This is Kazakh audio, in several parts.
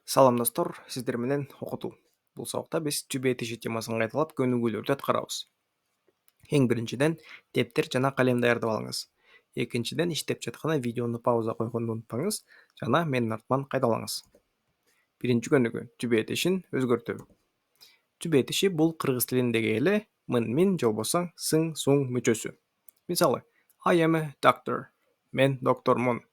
Салам достор, сиздер менен окутуу. Бул сабакта биз түбү этиши темасын кайталап көнүгүүлөрдү аткарабыз. Эң биринчиден тептер жана калем даярдап алыңыз. Экинчиден иштеп жатканда видеону пауза койгонду унутпаңыз жана менин артыман кайталаңыз. Биринчи көнүгүү түбү этишин өзгөртүү. Түбү этиши бул кыргыз тилиндеги эле мин же болбосо сың суң мүчөсү. Мисалы, I am a doctor. Мен доктормун.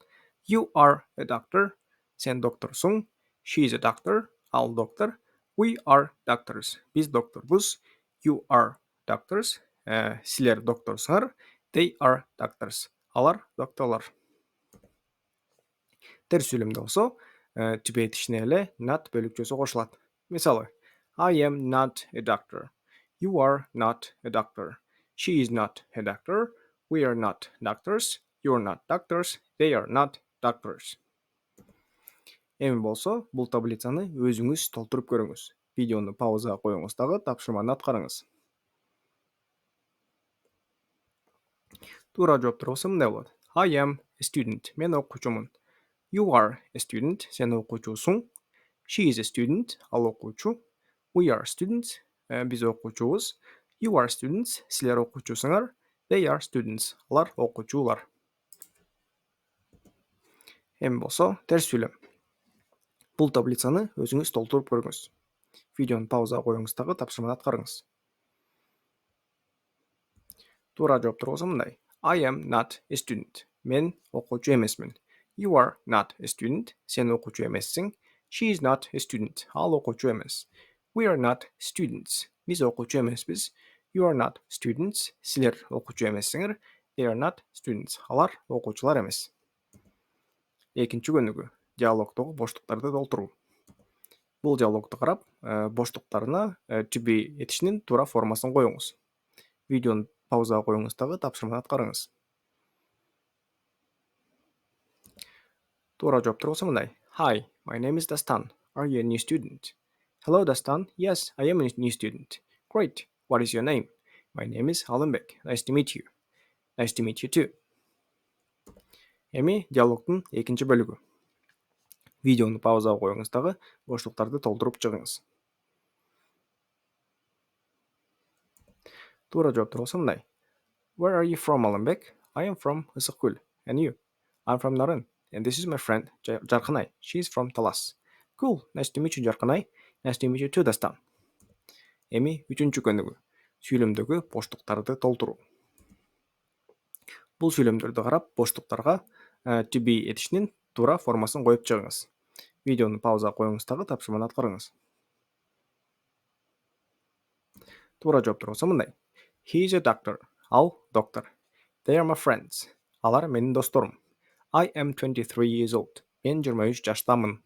You are a doctor. Сен докторсуң. She is a doctor. Ал доктор. We are doctors. Biz doktorбуз. You are doctors. Силер докторсуңар. They are doctors. Алар докторлор. Терс сүйлөмдө болсо, түбү этишине эле not бөлүкчөсү кошулат. Мисалы, I am not a doctor. You are not a doctor. She is not a doctor. We are not doctors. You are not doctors. They are not doctors. Эми болсо, бул таблицаны өзүңүз толтуруп көрүңүз. Видеону паузага коюңуз дагы тапшырманы аткарыңыз. Туура жооптор болсо мындай болот. I am a student. Мен окуучумун. You are a student. Сен окуучусуң. She is a student. Ал окуучу. We are students. Биз окуучубуз. You are students. Силер окуучусуңар. They are students. Алар окуучулар. Эми болсо, терс сүйлөм. Бул таблицаны өзүңүз толтуруп көрүңүз. Видеону паузага коюңуз дагы тапшырманы аткарыңыз. Туура жооптор болсо мындай. I am not a student. Мен окуучу эмесмин. You are not a student. Сен окуучу эмессиң. She is not a student. Ал окуучу эмес. We are not students. Биз окуучу эмеспиз. You are not students. Силер окуучу эмессиңер. They are not students. Алар окуучулар эмес. Экинчи көнүгүү. Диалогдогу боштуктарды толтуруу. Бул диалогду карап, боштуктарына түбү этишинин туура формасын коюңуз. Видеону паузага коюңуз дагы тапшырманы аткарыңыз. Туура жооптор болсо мындай. Hi, my name is Dastan. Are you a new student? Hello, Dastan. Yes, I am a new student. Great. What is your name? My name is Alınbek. Nice to meet you. Nice to meet you too. Эми диалогдун экинчи бөлүгү. Видеону паузага коюңуз дагы боштуктарды толтуруп чыгыңыз. Туура жооптор болсо мындай. Where are you from, Alınbek? I am from Ысыккөл. And you? I'm from Nарын. And this is my friend Жаркынай. She's from Талас. Cool. Nice to meet you, Жаркынай. Nice to meet you too, Дастан. Эми үчүнчү көнүгүү. Сүйлөмдөгү боштуктарды толтуруу. Бул сүйлөмдөрдү карап, боштуктарга түбү этишинин туура формасын коюп чыгыңыз. Видеону паузага коюңуз дагы тапшырманы аткарыңыз. Туура жооптор болсо мындай. He is a doctor. Ал доктор. They are my friends. Алар менин досторум. I am 23 years old. Мен 23 жаштамын.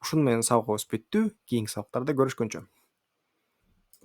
Ушуну менен сабагыбыз бүттү. Кийинки сабактарда көрүшкөнчө.